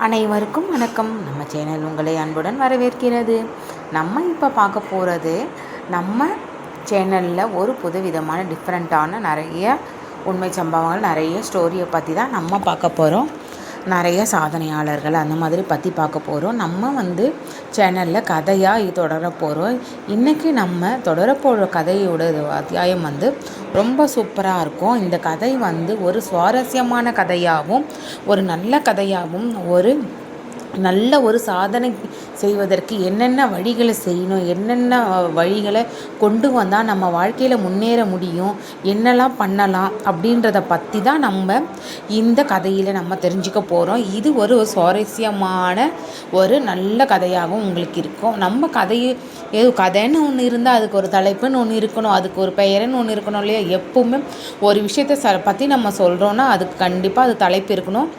அனைவருக்கும் வணக்கம். நம்ம சேனல் உங்களை அன்புடன் வரவேற்கிறது. நம்ம இப்போ பார்க்க போகிறது நம்ம சேனலில் ஒரு புதுவிதமான டிஃப்ரெண்ட்டான நிறைய உண்மை சம்பவங்கள், நிறைய ஸ்டோரியை பற்றி தான் நம்ம பார்க்க போகிறோம். நிறைய சாதனையாளர்கள் அந்த மாதிரி பற்றி பார்க்க போகிறோம். நம்ம சேனலில் கதையாக இது தொடர போகிறோம். இன்றைக்கி நம்ம தொடரப்போகிற கதையோட அத்தியாயம் ரொம்ப சூப்பராக இருக்கும். இந்த கதை ஒரு சுவாரஸ்யமான கதையாகவும் ஒரு நல்ல கதையாகவும் நல்ல ஒரு சாதனை செய்வதற்கு என்னென்ன வழிகளை செய்யணும், என்னென்ன வழிகளை கொண்டு வந்தால் நம்ம வாழ்க்கையில் முன்னேற முடியும், என்னெல்லாம் பண்ணலாம் அப்படின்றத பற்றி தான் நம்ம இந்த கதையில் நம்ம தெரிஞ்சுக்க போகிறோம். இது ஒரு சுவாரஸ்யமான ஒரு நல்ல கதையாகவும் உங்களுக்கு இருக்கும். நம்ம கதைன்னு ஒன்று இருந்தால் அதுக்கு ஒரு தலைப்புன்னு ஒன்று இருக்கணும், அதுக்கு ஒரு பெயருன்னு ஒன்று இருக்கணும் இல்லையா? எப்போவுமே ஒரு விஷயத்தை பற்றி நம்ம சொல்கிறோன்னா அதுக்கு கண்டிப்பாக அது தலைப்பு இருக்கணும்.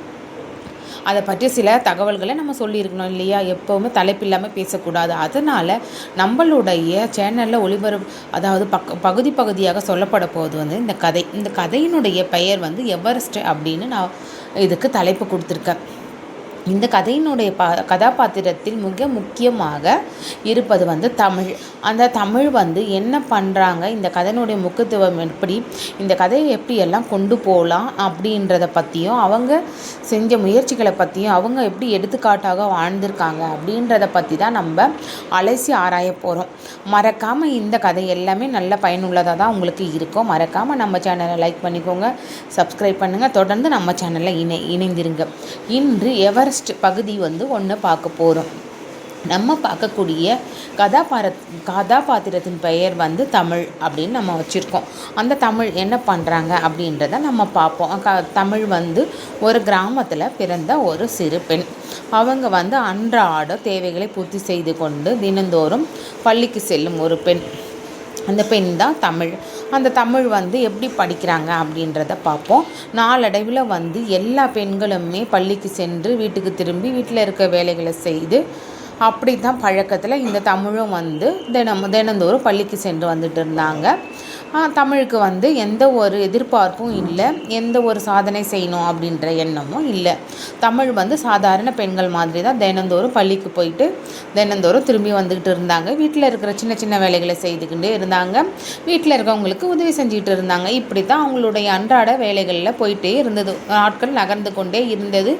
அதை பற்றி சில தகவல்களை நம்ம சொல்லியிருக்கணும் இல்லையா? எப்போவுமே தலைப்பு இல்லாமல் பேசக்கூடாது. அதனால் நம்மளுடைய சேனலில் அதாவது பகுதி பகுதியாக சொல்லப்பட போவது இந்த கதையினுடைய பெயர் எவரெஸ்ட் அப்படின்னு நான் இதுக்கு தலைப்பு கொடுத்துருக்கேன். இந்த கதையினுடைய கதாபாத்திரத்தில் மிக முக்கியமாக இருப்பது தமிழ். அந்த தமிழ் என்ன பண்ணுறாங்க, இந்த கதையினுடைய முக்கியத்துவம் எப்படி, இந்த கதையை எப்படியெல்லாம் கொண்டு போகலாம் அப்படின்றத பற்றியும், அவங்க செஞ்ச முயற்சிகளை பற்றியும், அவங்க எப்படி எடுத்துக்காட்டாக வாழ்ந்திருக்காங்க அப்படின்றத பற்றி தான் நம்ம அலசி ஆராய போகிறோம். மறக்காமல் இந்த கதை எல்லாமே நல்ல பயனுள்ளதாக தான் உங்களுக்கு இருக்கும். மறக்காமல் நம்ம சேனலை லைக் பண்ணிக்கோங்க, சப்ஸ்கிரைப் பண்ணுங்கள், தொடர்ந்து நம்ம சேனலில் இணைந்திருங்க. இன்று எவரெஸ்ட் பகுதி ஒன்று பார்க்க போகிறோம். நம்ம பார்க்கக்கூடிய கதாபாத்திரத்தின் பெயர் தமிழ் அப்படின்னு நம்ம வச்சுருக்கோம். அந்த தமிழ் என்ன பண்ணுறாங்க அப்படின்றத நம்ம பார்ப்போம். தமிழ் ஒரு கிராமத்தில் பிறந்த ஒரு சிறு பெண். அவங்க அன்றாட தேவைகளை பூர்த்தி செய்து கொண்டு தினந்தோறும் பள்ளிக்கு செல்லும் ஒரு பெண். அந்த பெண் தான் தமிழ். அந்த தமிழ் எப்படி படிக்கிறாங்க அப்படின்றத பார்ப்போம். நாளடைவில் எல்லா பெண்களுமே பள்ளிக்கு சென்று வீட்டுக்கு திரும்பி வீட்டில் இருக்க வேலைகளை செய்து அப்படி தான் பழக்கத்தில் இந்த தமிழும் தினந்தோறும் பள்ளிக்கு சென்று வந்துட்டு இருந்தாங்க. தமிழுக்கு எந்த ஒரு எதிர்பார்ப்பும் இல்லை, எந்த ஒரு சாதனை செய்யணும் அப்படின்ற எண்ணமும் இல்லை. தமிழ் சாதாரண பெண்கள் மாதிரி தான் தினந்தோறும் பள்ளிக்கு போயிட்டு தினந்தோறும் திரும்பி வந்துக்கிட்டு இருந்தாங்க. வீட்டில் இருக்கிற சின்ன சின்ன வேலைகளை செய்துக்கிட்டே இருந்தாங்க. வீட்டில் இருக்கவங்களுக்கு உதவி செஞ்சுக்கிட்டு இருந்தாங்க. இப்படி தான் அவங்களுடைய அன்றாட வேலைகளில் போயிட்டே இருந்தது. நாட்கள் நகர்ந்து கொண்டே இருந்தது.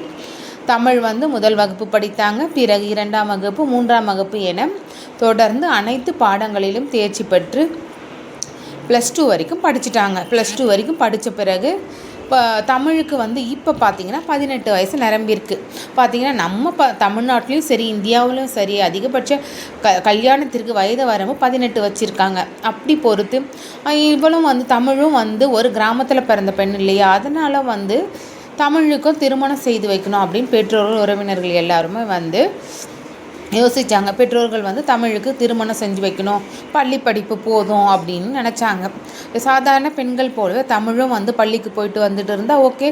தமிழ் முதல் வகுப்பு படித்தாங்க. பிறகு 2ஆம் வகுப்பு, 3ஆம் வகுப்பு என தொடர்ந்து அனைத்து பாடங்களிலும் தேர்ச்சி பெற்று +2 வரைக்கும் படிச்சுட்டாங்க. +2 வரைக்கும் படித்த பிறகு இப்போ தமிழுக்கு இப்போ பார்த்திங்கன்னா 18 வயசு நிரம்பியிருக்கு. பார்த்திங்கன்னா நம்ம தமிழ்நாட்டிலையும் சரி, இந்தியாவிலும் சரி, அதிகபட்ச கல்யாணத்திற்கு வயது வரம்பு 18 வச்சுருக்காங்க. அப்படி பொறுத்து இவளும் தமிழும் ஒரு கிராமத்தில் பிறந்த பெண் இல்லையா? அதனால் தமிழுக்கும் திருமணம் செய்து வைக்கணும் அப்படின்னு பெற்றோர்கள், உறவினர்கள் எல்லாருமே யோசித்தாங்க. பெற்றோர்கள் தமிழுக்கு திருமணம் செஞ்சு வைக்கணும், பள்ளி படிப்பு போதும் அப்படின்னு நினச்சாங்க. சாதாரண பெண்கள் போலவே தமிழும் பள்ளிக்கு போயிட்டு வந்துட்டு இருந்தால் ஓகே,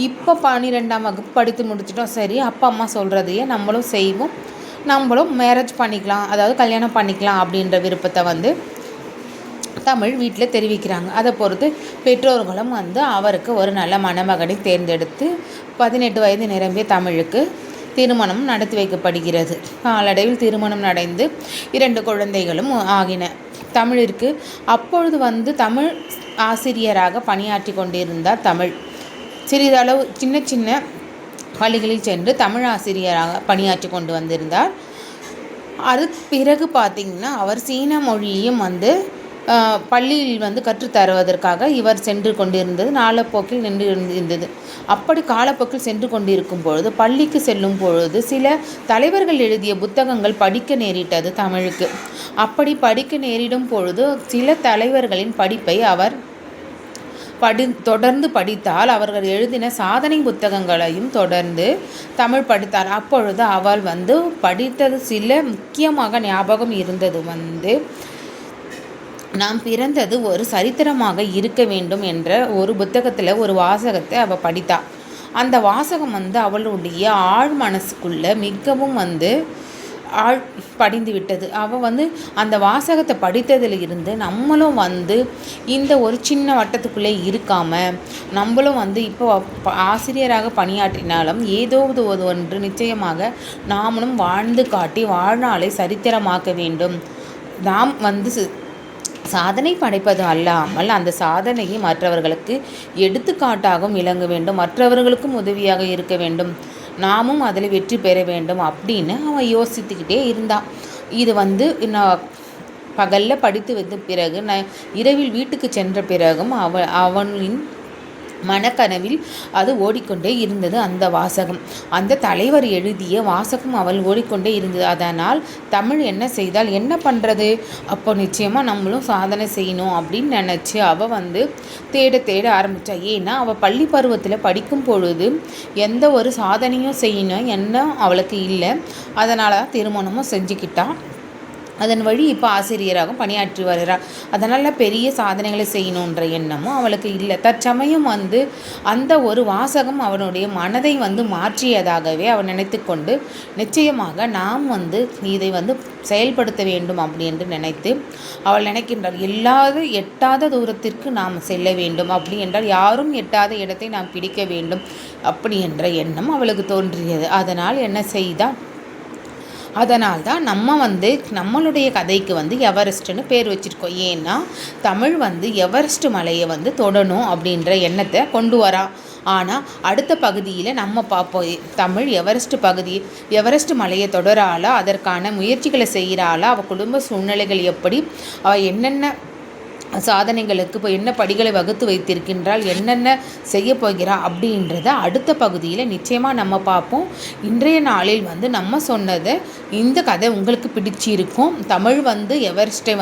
இப்போ 12ஆம் வகுப்பு படித்து முடிச்சிட்டோம், சரி அப்பா அம்மா சொல்கிறதையே நம்மளும் செய்வோம், நம்மளும் மேரேஜ் பண்ணிக்கலாம், அதாவது கல்யாணம் பண்ணிக்கலாம் அப்படின்ற விருப்பத்தை தமிழ் வீட்டில் தெரிவிக்கிறாங்க. அதை பொறுத்து பெற்றோர்களும் அவருக்கு ஒரு நல்ல மணமகனை தேர்ந்தெடுத்து 18 வயது நிரம்பிய தமிழுக்கு திருமணம் நடத்தி வைக்கப்படுகிறது. நாளடைவில் திருமணம் நடந்து 2 குழந்தைகளும் ஆகின. தமிழிற்கு அப்பொழுது தமிழ் ஆசிரியராக பணியாற்றி கொண்டிருந்தார். தமிழ் சிறிதளவு சின்ன சின்ன பள்ளிகளில் சென்று தமிழ் ஆசிரியராக பணியாற்றி கொண்டு வந்திருந்தார். அது பிறகு பார்த்திங்கன்னா அவர் சீன மொழியையும் பள்ளியில் கற்றுத்தருவதற்காக இவர் சென்று கொண்டிருந்தது காலப்போக்கில் நின்று இருந்தது. அப்படி காலப்போக்கில் சென்று கொண்டிருக்கும் பொழுது பள்ளிக்கு செல்லும் பொழுது சில தலைவர்கள் எழுதிய புத்தகங்கள் படிக்க நேரிட்டது தமிழுக்கு. அப்படி படிக்க நேரிடும் பொழுது சில தலைவர்களின் படிப்பை அவர் தொடர்ந்து படித்தால் அவர்கள் எழுதின சாதனை புத்தகங்களையும் தொடர்ந்து தமிழ் படித்தார். அப்பொழுது அவள் படித்தது சில முக்கியமாக ஞாபகம் இருந்தது நாம் பிறந்தது ஒரு சரித்திரமாக இருக்க வேண்டும் என்ற ஒரு புத்தகத்தில் ஒரு வாசகத்தை அவள் படித்தாள். அந்த வாசகம் அவளுடைய ஆழ் மனசுக்குள்ளே மிகவும் ஆள் படிந்து விட்டது. அவள் வந்து அந்த வாசகத்தை படித்ததில் இருந்து நம்மளும் வந்து இந்த ஒரு சின்ன வட்டத்துக்குள்ளே இருக்காமல் நம்மளும் வந்து இப்போ ஆசிரியராக பணியாற்றினாலும் ஏதோ ஒன்று நிச்சயமாக நாமளும் வாழ்ந்து காட்டி வாழ்நாளை சரித்திரமாக்க வேண்டும். நாம் வந்து சாதனை படைப்பது அல்லாமல் அந்த சாதனையை மற்றவர்களுக்கு எடுத்துக்காட்டாகவும் விளங்க வேண்டும், மற்றவர்களுக்கும் உதவியாக இருக்க வேண்டும், நாமும் அதில் வெற்றி பெற வேண்டும் அப்படின்னு அவன் யோசித்துக்கிட்டே இருந்தான். இது வந்து நான் பகலில் படித்து வந்த பிறகு இரவில் வீட்டுக்கு சென்ற பிறகும் அவனின் மனக்கனவில் அது ஓடிக்கொண்டே இருந்தது. அந்த வாசகம், அந்த தலைவர் எழுதிய வாசகம் அவள் ஓடிக்கொண்டே இருந்தது. அதனால் தமிழ் என்ன செய்தால் என்ன பண்ணுறது, அப்போ நிச்சயமாக நம்மளும் சாதனை செய்யணும் அப்படின்னு நினச்சி அவள் வந்து தேட ஆரம்பித்தா. ஏன்னா அவள் பள்ளி பருவத்தில் படிக்கும் பொழுது எந்த ஒரு சாதனையும் செய்யணும் எண்ணம் அவளுக்கு இல்லை. அதனால் திருமணமும் செஞ்சுக்கிட்டான். அதன் வழி இப்போ ஆசிரியராகவும் பணியாற்றி வருகிறார். அதனால் பெரிய சாதனைகளை செய்யணுன்ற எண்ணமும் அவளுக்கு இல்லை. தற்சமயம் வந்து அந்த ஒரு வாசகம் அவனுடைய மனதை வந்து மாற்றியதாகவே அவன் நினைத்து கொண்டு நிச்சயமாக நாம் வந்து இதை வந்து செயல்படுத்த வேண்டும் அப்படி என்று நினைத்து அவள் நினைக்கின்றாள். எட்டாத தூரத்திற்கு நாம் செல்ல வேண்டும், அப்படி என்றால் யாரும் எட்டாத இடத்தை நாம் பிடிக்க வேண்டும் அப்படி என்ற எண்ணம் அவளுக்கு தோன்றியது. அதனால் என்ன செய்தால், அதனால் தான் நம்ம வந்து நம்மளுடைய கதைக்கு வந்து எவரெஸ்ட்டுன்னு பேர் வச்சுருக்கோம். ஏன்னா தமிழ் வந்து எவரெஸ்ட் மலையை வந்து தொடணும் அப்படின்ற எண்ணத்தை கொண்டு வரா. ஆனால் அடுத்த பகுதியில் நம்ம பார்ப்போம், தமிழ் எவரெஸ்ட் மலையை தொடராளா, அதற்கான முயற்சிகளை செய்கிறாளா, அவள் குடும்ப சூழ்நிலைகள் எப்படி, அவள் என்னென்ன சாதனைகளுக்கு இப்போ என்ன படிகளை வகுத்து வைத்திருக்கின்றால், என்னென்ன செய்ய போகிறாள் அப்படின்றத அடுத்த பகுதியில் நிச்சயமாக நம்ம பார்ப்போம். இன்றைய நாளில் வந்து நம்ம சொன்னதை இந்த கதை உங்களுக்கு பிடிச்சிருக்கும். தமிழ் வந்து எவரெஸ்ட்டை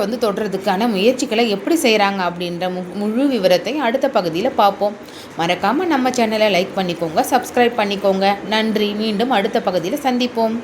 வந்து தொடுறதுக்கான முயற்சிகளை எப்படி செய்கிறாங்க அப்படின்ற முழு விவரத்தை அடுத்த பகுதியில் பார்ப்போம். மறக்காமல் நம்ம சேனலை லைக் பண்ணிக்கோங்க, சப்ஸ்கிரைப் பண்ணிக்கோங்க. நன்றி. மீண்டும் அடுத்த பகுதியில் சந்திப்போம்.